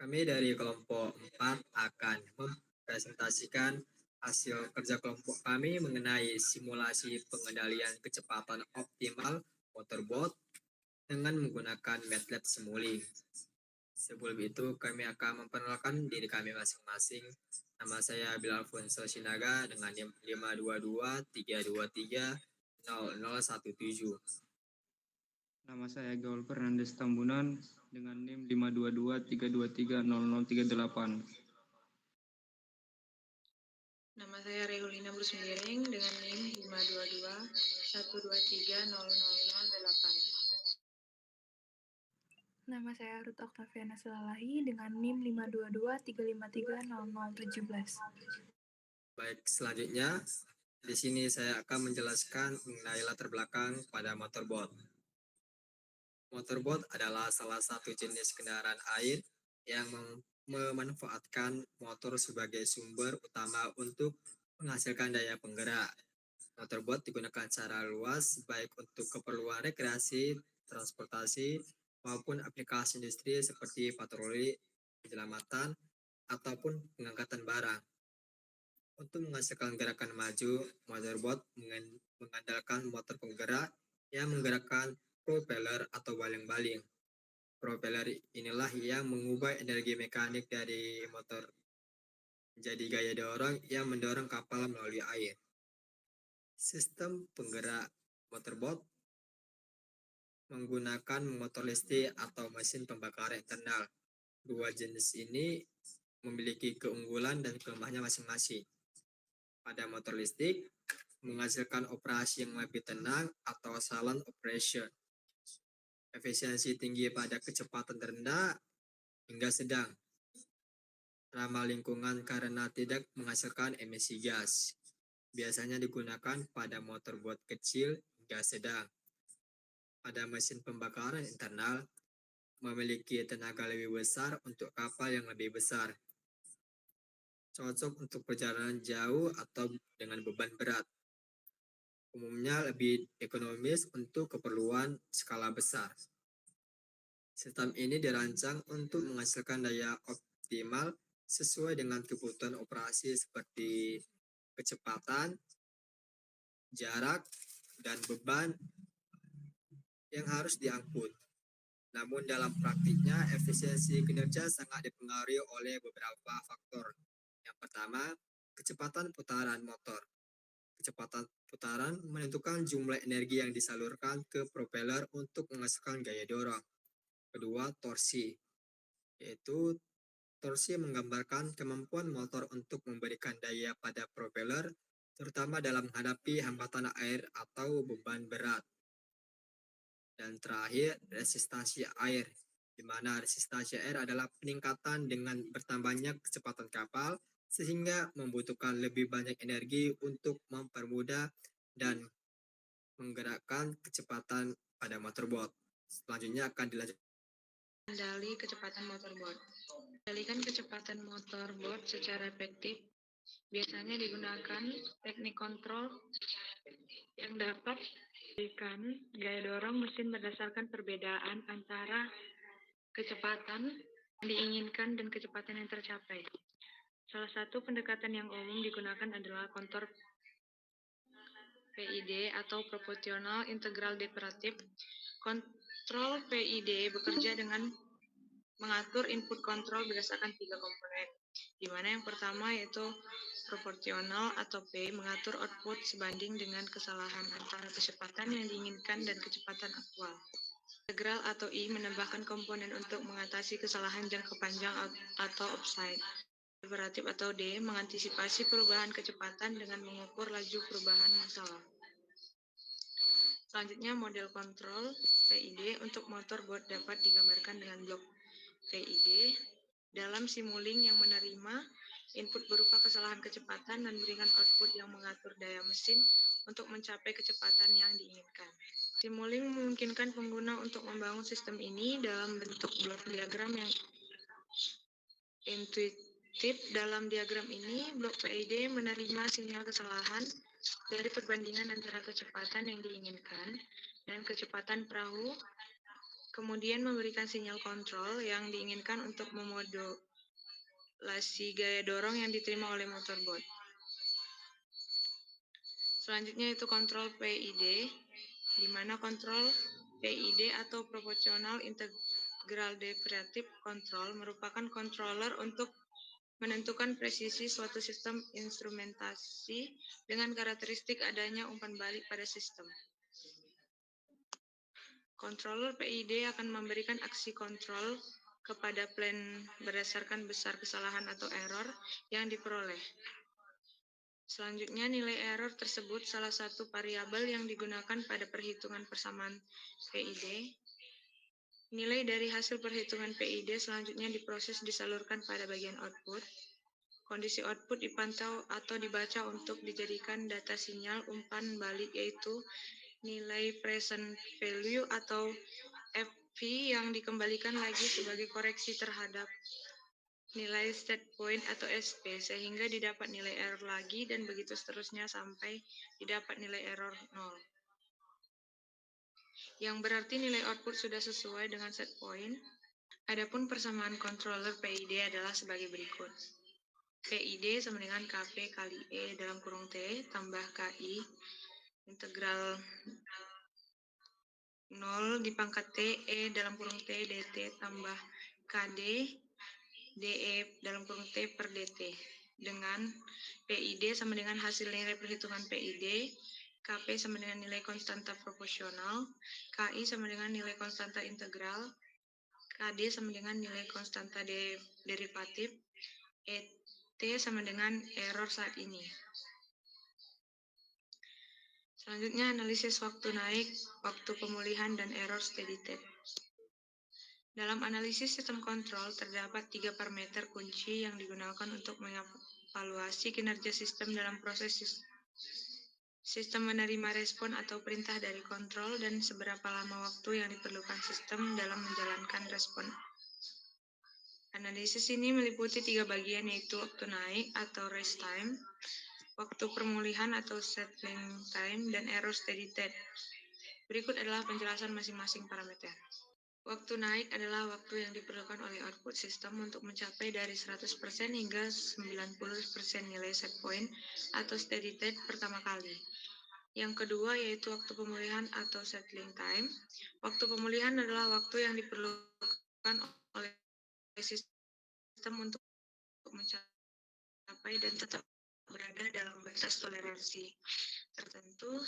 Kami dari kelompok 4 akan mempresentasikan hasil kerja kelompok kami mengenai simulasi pengendalian kecepatan optimal motorboat dengan menggunakan MATLAB Simulink. Sebelum itu, kami akan memperkenalkan diri kami masing-masing. Nama saya Bilal Alfonso Sinaga dengan NIM 522-323-0017. Nama saya Gaul Fernandes Tambunan dengan NIM 522-323-0038. Nama saya Regulina Brusmiring dengan NIM 522-123-0008. Nama saya Ruth Octaviana Silalahi dengan NIM 522-353-0017. Baik, selanjutnya di sini saya akan menjelaskan mengenai latar belakang pada motorboat. Motorboat adalah salah satu jenis kendaraan air yang memanfaatkan motor sebagai sumber utama untuk menghasilkan daya penggerak. Motorboat digunakan secara luas baik untuk keperluan rekreasi, transportasi, maupun aplikasi industri seperti patroli, penyelamatan, ataupun pengangkatan barang. Untuk menghasilkan gerakan maju, motorboat mengandalkan motor penggerak yang menggerakkan propeller atau baling-baling. Propeller inilah yang mengubah energi mekanik dari motor menjadi gaya dorong yang mendorong kapal melalui air. Sistem penggerak motorboat menggunakan motor listrik atau mesin pembakar internal. Dua jenis ini memiliki keunggulan dan kelemahannya masing-masing. Pada motor listrik, menghasilkan operasi yang lebih tenang atau silent operation. Efisiensi tinggi pada kecepatan rendah hingga sedang. Ramah lingkungan karena tidak menghasilkan emisi gas. Biasanya digunakan pada motor boat kecil hingga sedang. Pada mesin pembakaran internal, memiliki tenaga lebih besar untuk kapal yang lebih besar. Cocok untuk perjalanan jauh atau dengan beban berat. Umumnya lebih ekonomis untuk keperluan skala besar. Sistem ini dirancang untuk menghasilkan daya optimal sesuai dengan kebutuhan operasi seperti kecepatan, jarak, dan beban yang harus diangkut. Namun dalam praktiknya, efisiensi kinerja sangat dipengaruhi oleh beberapa faktor. Yang pertama, kecepatan putaran motor. Kecepatan putaran menentukan jumlah energi yang disalurkan ke propeller untuk menghasilkan gaya dorong. Kedua, torsi, yaitu torsi menggambarkan kemampuan motor untuk memberikan daya pada propeller, terutama dalam menghadapi hambatan air atau beban berat. Dan terakhir, resistansi air, di mana resistansi air adalah peningkatan dengan bertambahnya kecepatan kapal, sehingga membutuhkan lebih banyak energi untuk mempermudah dan menggerakkan kecepatan pada motorboat. Selanjutnya akan dilanjutkan. Kendali kecepatan motorboat. Kendalikan kecepatan motorboat secara efektif biasanya digunakan teknik kontrol yang dapat memberikan gaya dorong mesin berdasarkan perbedaan antara kecepatan yang diinginkan dan kecepatan yang tercapai. Salah satu pendekatan yang umum digunakan adalah kontrol PID atau Proportional Integral Derivative. Kontrol PID bekerja dengan mengatur input kontrol berdasarkan 3 komponen, di mana yang pertama yaitu proporsional atau P mengatur output sebanding dengan kesalahan antara kecepatan yang diinginkan dan kecepatan aktual. Integral atau I menambahkan komponen untuk mengatasi kesalahan jangka panjang atau offside. Derivatif atau D mengantisipasi perubahan kecepatan dengan mengukur laju perubahan masalah. Selanjutnya model kontrol PID untuk motor boat dapat digambarkan dengan blok PID dalam Simulink yang menerima input berupa kesalahan kecepatan dan memberikan output yang mengatur daya mesin untuk mencapai kecepatan yang diinginkan. Simulink memungkinkan pengguna untuk membangun sistem ini dalam bentuk blok diagram yang intuitif. Dalam diagram ini, blok PID menerima sinyal kesalahan dari perbandingan antara kecepatan yang diinginkan dan kecepatan perahu kemudian memberikan sinyal kontrol yang diinginkan untuk memodulasi gaya dorong yang diterima oleh motorbot. Selanjutnya itu kontrol PID, di mana kontrol PID atau Proportional Integral Derivative Control merupakan controller untuk menentukan presisi suatu sistem instrumentasi dengan karakteristik adanya umpan balik pada sistem. Controller PID akan memberikan aksi kontrol kepada plan berdasarkan besar kesalahan atau error yang diperoleh. Selanjutnya, nilai error tersebut salah satu variabel yang digunakan pada perhitungan persamaan PID. Nilai dari hasil perhitungan PID selanjutnya diproses disalurkan pada bagian output. Kondisi output dipantau atau dibaca untuk dijadikan data sinyal umpan balik, yaitu nilai present value atau FV yang dikembalikan lagi sebagai koreksi terhadap nilai set point atau SP, sehingga didapat nilai error lagi dan begitu seterusnya sampai didapat nilai error 0. Yang berarti nilai output sudah sesuai dengan set point. Adapun persamaan controller PID adalah sebagai berikut. PID sama dengan KP kali E dalam kurung T tambah KI integral 0 dipangkat T E dalam kurung T dt tambah KD DE dalam kurung T per dt, dengan PID sama dengan hasil nilai perhitungan PID, KP sama dengan nilai konstanta proporsional, KI sama dengan nilai konstanta integral, KD sama dengan nilai konstanta derivatif, ET sama dengan error saat ini. Selanjutnya, analisis waktu naik, waktu pemulihan, dan error steady state. Dalam analisis sistem kontrol, terdapat 3 parameter kunci yang digunakan untuk mengevaluasi kinerja sistem dalam proses sistem menerima respon atau perintah dari kontrol dan seberapa lama waktu yang diperlukan sistem dalam menjalankan respon. Analisis ini meliputi 3 bagian, yaitu waktu naik atau rest time, waktu pemulihan atau settling time, dan error steady state. Berikut adalah penjelasan masing-masing parameter. Waktu naik adalah waktu yang diperlukan oleh output sistem untuk mencapai dari 100% hingga 90% nilai set point atau steady state pertama kali. Yang kedua yaitu waktu pemulihan atau settling time. Waktu pemulihan adalah waktu yang diperlukan oleh sistem untuk mencapai dan tetap berada dalam batas toleransi tertentu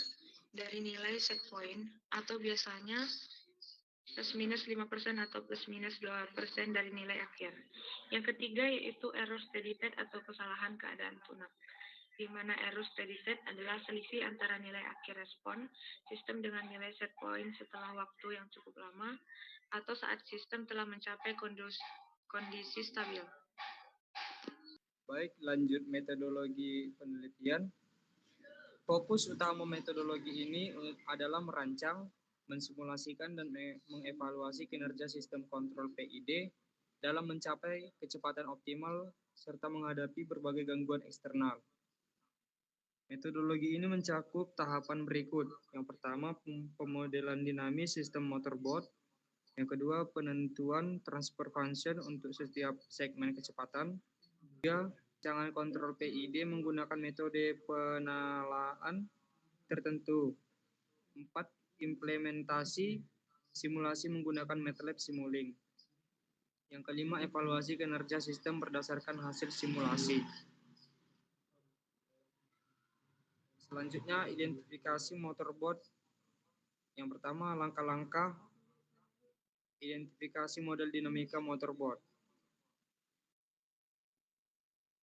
dari nilai set point atau biasanya plus minus 5% atau plus minus 2% dari nilai akhir. Yang ketiga yaitu error steady state atau kesalahan keadaan tuna, di mana error steady state adalah selisih antara nilai akhir respon sistem dengan nilai set point setelah waktu yang cukup lama atau saat sistem telah mencapai kondisi stabil. Baik, lanjut metodologi penelitian. Fokus utama metodologi ini adalah merancang, mensimulasikan, dan mengevaluasi kinerja sistem kontrol PID dalam mencapai kecepatan optimal serta menghadapi berbagai gangguan eksternal. Metodologi ini mencakup tahapan berikut. Yang pertama, pemodelan dinamis sistem motorboat. Yang kedua, penentuan transfer function untuk setiap segmen kecepatan. 3. Rancangan kontrol PID menggunakan metode penalaan tertentu. 4. Implementasi simulasi menggunakan MATLAB Simulink. Yang kelima, evaluasi kinerja sistem berdasarkan hasil simulasi. Selanjutnya, identifikasi motorboat. Yang pertama, langkah-langkah identifikasi model dinamika motorboat.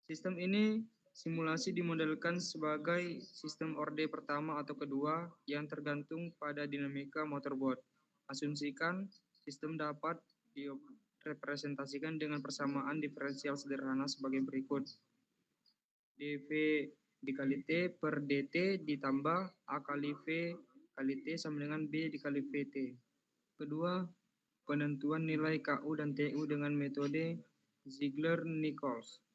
Sistem ini simulasi dimodelkan sebagai sistem orde pertama atau kedua yang tergantung pada dinamika motorboat. Asumsikan sistem dapat direpresentasikan dengan persamaan diferensial sederhana sebagai berikut. dV dikali T per dt ditambah A kali V kali T sama dengan B dikali VT. Kedua, penentuan nilai KU dan TU dengan metode Ziegler-Nichols.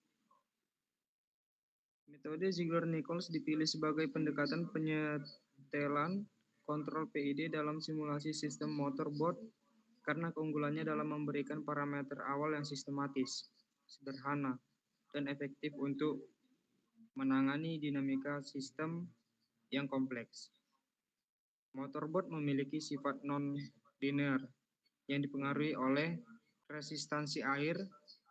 Metode Ziegler-Nichols dipilih sebagai pendekatan penyetelan kontrol PID dalam simulasi sistem motorboat karena keunggulannya dalam memberikan parameter awal yang sistematis, sederhana, dan efektif untuk menangani dinamika sistem yang kompleks. Motorboat memiliki sifat non-linear yang dipengaruhi oleh resistansi air,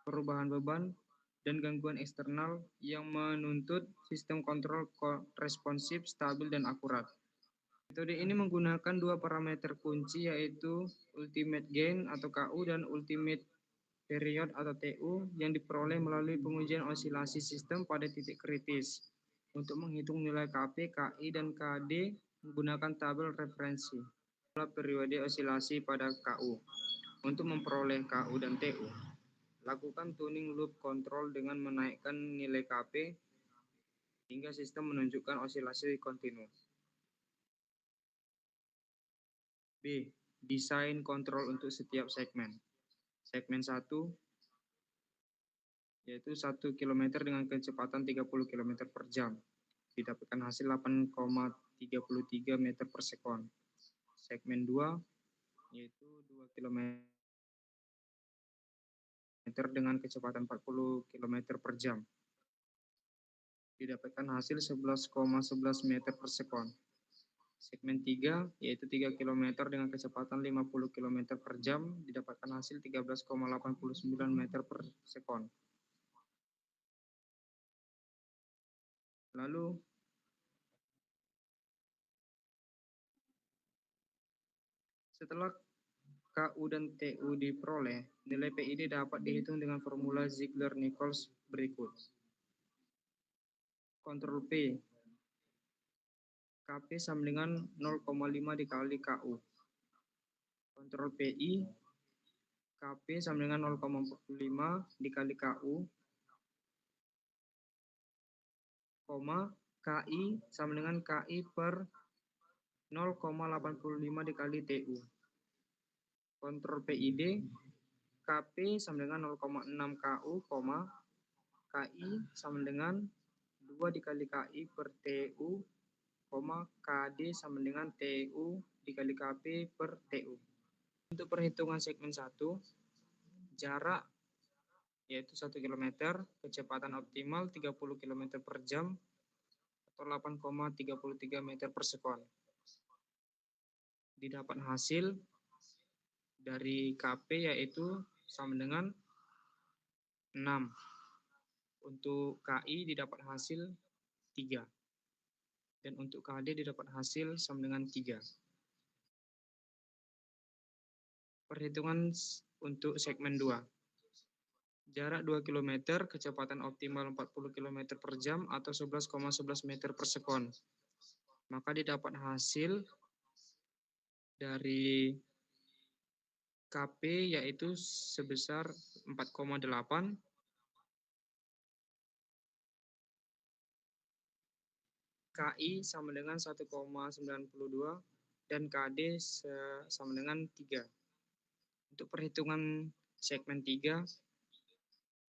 perubahan beban, dan gangguan eksternal yang menuntut sistem kontrol responsif, stabil, dan akurat. Metode ini menggunakan dua parameter kunci yaitu ultimate gain atau KU dan ultimate period atau TU yang diperoleh melalui pengujian osilasi sistem pada titik kritis. Untuk menghitung nilai KP, KI, dan KD menggunakan tabel referensi pola periode osilasi pada KU. Untuk memperoleh KU dan TU, lakukan tuning loop control dengan menaikkan nilai KP hingga sistem menunjukkan osilasi kontinu. B. Desain kontrol untuk setiap segmen. Segmen 1 yaitu 1 km dengan kecepatan 30 km per jam. Didapatkan hasil 8,33 meter per sekon. Segmen 2 yaitu 2 km dengan kecepatan 40 km per jam. Didapatkan hasil 11,11 meter per sekon. Segmen 3 yaitu 3 km dengan kecepatan 50 km per jam, didapatkan hasil 13,89 meter per sekon. Lalu setelah KU dan TU diperoleh, nilai PID dapat dihitung dengan formula Ziegler-Nichols berikut. Kontrol P, KP sama dengan 0,5 dikali KU. Kontrol PI, KP sama dengan 0,45 dikali KU, KI sama dengan KI per 0,85 dikali TU. Kontrol PID, KP sama dengan 0,6 KU, KI sama dengan 2 dikali KI per TU, KD sama dengan TU dikali KP per TU. Untuk perhitungan segmen 1, jarak yaitu 1 km, kecepatan optimal 30 km per jam atau 8,33 meter per sekon. Didapat hasil dari KP yaitu sama dengan 6. Untuk KI didapat hasil 3. Dan untuk KD didapat hasil sama dengan 3. Perhitungan untuk segmen 2. Jarak 2 km, kecepatan optimal 40 km per jam atau 11,11 meter per sekon. Maka didapat hasil dari KP yaitu sebesar 4,8, KI sama dengan 1,92 dan KD sama dengan 3. Untuk perhitungan segmen 3,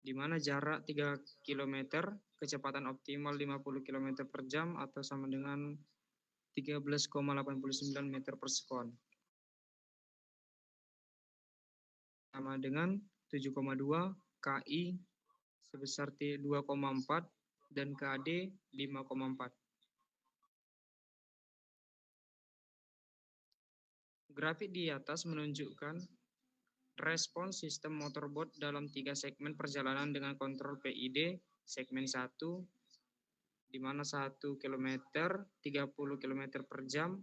di mana jarak 3 km, kecepatan optimal 50 km per jam atau sama dengan 13,89 meter per sekon. Sama dengan 7,2, KI sebesar 2,4 dan KD 5,4. Grafik di atas menunjukkan respons sistem motorboat dalam 3 segmen perjalanan dengan kontrol PID. Segmen 1, di mana 1 km 30 km per jam,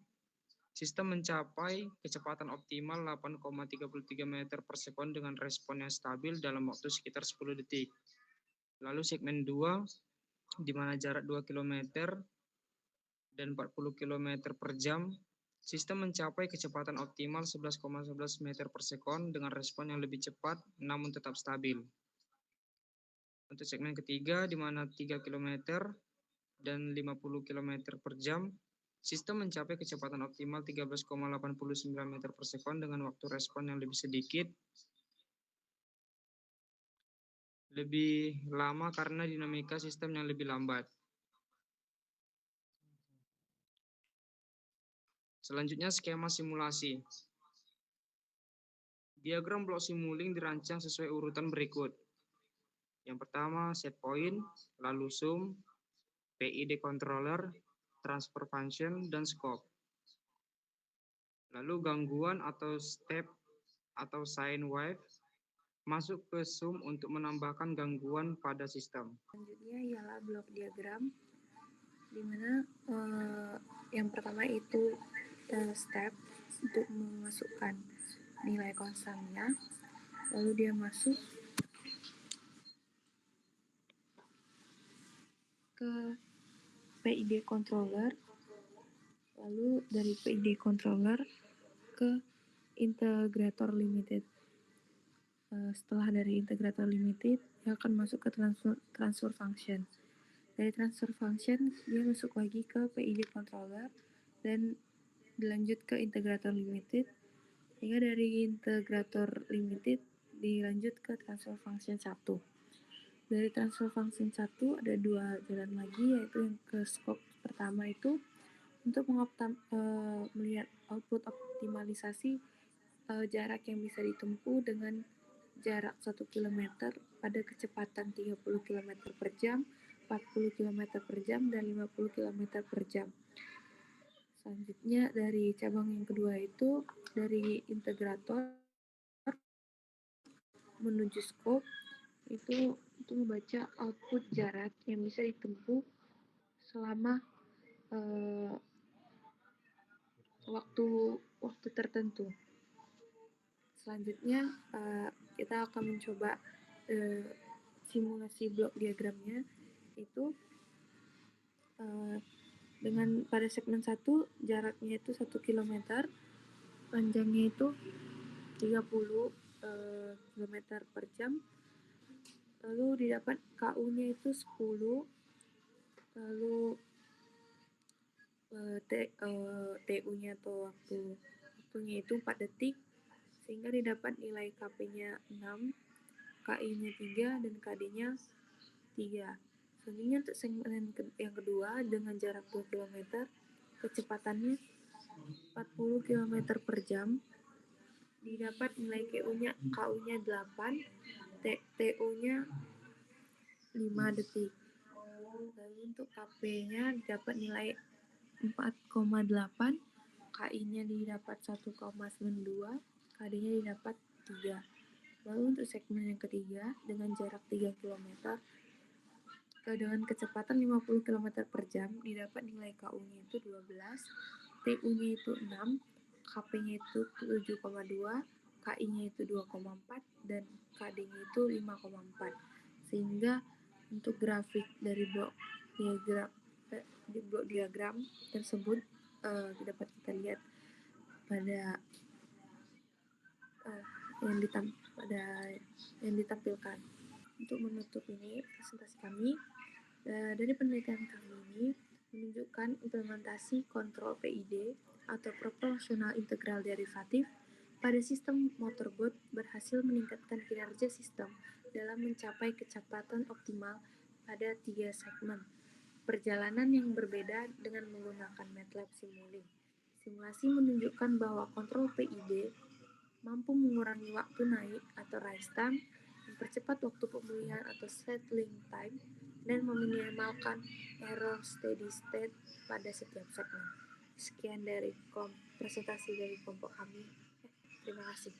sistem mencapai kecepatan optimal 8,33 meter per sekon dengan respon yang stabil dalam waktu sekitar 10 detik. Lalu segmen 2, di mana jarak 2 km dan 40 km per jam, sistem mencapai kecepatan optimal 11,11 meter per sekon dengan respon yang lebih cepat namun tetap stabil. Untuk segmen ketiga, di mana 3 km dan 50 km per jam, sistem mencapai kecepatan optimal 13,89 meter per sekon dengan waktu respon yang lebih sedikit, lebih lama karena dinamika sistem yang lebih lambat. Selanjutnya skema simulasi. Diagram blok Simulink dirancang sesuai urutan berikut. Yang pertama set point, lalu sum, PID controller, transfer function, dan scope. Lalu gangguan atau step atau sine wave masuk ke sum untuk menambahkan gangguan pada sistem. Selanjutnya ialah blok diagram, di mana yang pertama itu step untuk memasukkan nilai konstannya, lalu dia masuk ke PID controller, lalu dari PID controller ke integrator limited. Setelah dari integrator limited, dia akan masuk ke transfer function. Dari transfer function, dia masuk lagi ke PID controller dan dilanjut ke integrator limited, hingga dari integrator limited dilanjut ke transfer function 1. Dari transfer function 1 ada 2 jalan lagi, yaitu yang ke scope pertama itu untuk melihat output optimalisasi jarak yang bisa ditempuh dengan jarak 1 km pada kecepatan 30 km per jam, 40 km per jam, dan 50 km per jam. Selanjutnya dari cabang yang kedua itu dari integrator menuju scope itu untuk membaca output jarak yang bisa ditempuh selama waktu tertentu. Selanjutnya kita akan mencoba simulasi blok diagramnya, itu dengan pada segmen 1 jaraknya itu 1 km, panjangnya itu 30 km per jam, lalu didapat KU-nya itu 10, lalu TU-nya atau waktunya itu 4 detik, sehingga didapat nilai KP-nya 6, KI-nya 3, dan KD-nya 3. Selanjutnya untuk segmen yang kedua dengan jarak 2 km, kecepatannya 40 km per jam, didapat nilai KU-nya 8, TU-nya 5 detik. Lalu untuk KP-nya didapat nilai 4,8, KI-nya didapat 1,92, KD-nya didapat 3. Lalu untuk segmen yang ketiga dengan jarak 3 km dengan kecepatan 50 km per jam, didapat nilai KU-nya itu 12, TU-nya itu 6, KP-nya itu 7,2, KI-nya itu 2,4, dan KD-nya itu 5,4. Sehingga untuk grafik dari blok diagram tersebut dapat kita lihat pada yang ditampilkan. Untuk menutup ini presentasi kami, dari penelitian kami ini menunjukkan implementasi kontrol PID atau proporsional integral derivatif pada sistem motorboat berhasil meningkatkan kinerja sistem dalam mencapai kecepatan optimal pada 3 segmen perjalanan yang berbeda dengan menggunakan MATLAB Simulink. Simulasi menunjukkan bahwa kontrol PID mampu mengurangi waktu naik atau rise time, mempercepat waktu pemulihan atau settling time, dan meminimalkan error steady state pada setiap segmen. Sekian dari presentasi dari kelompok kami. Terima kasih.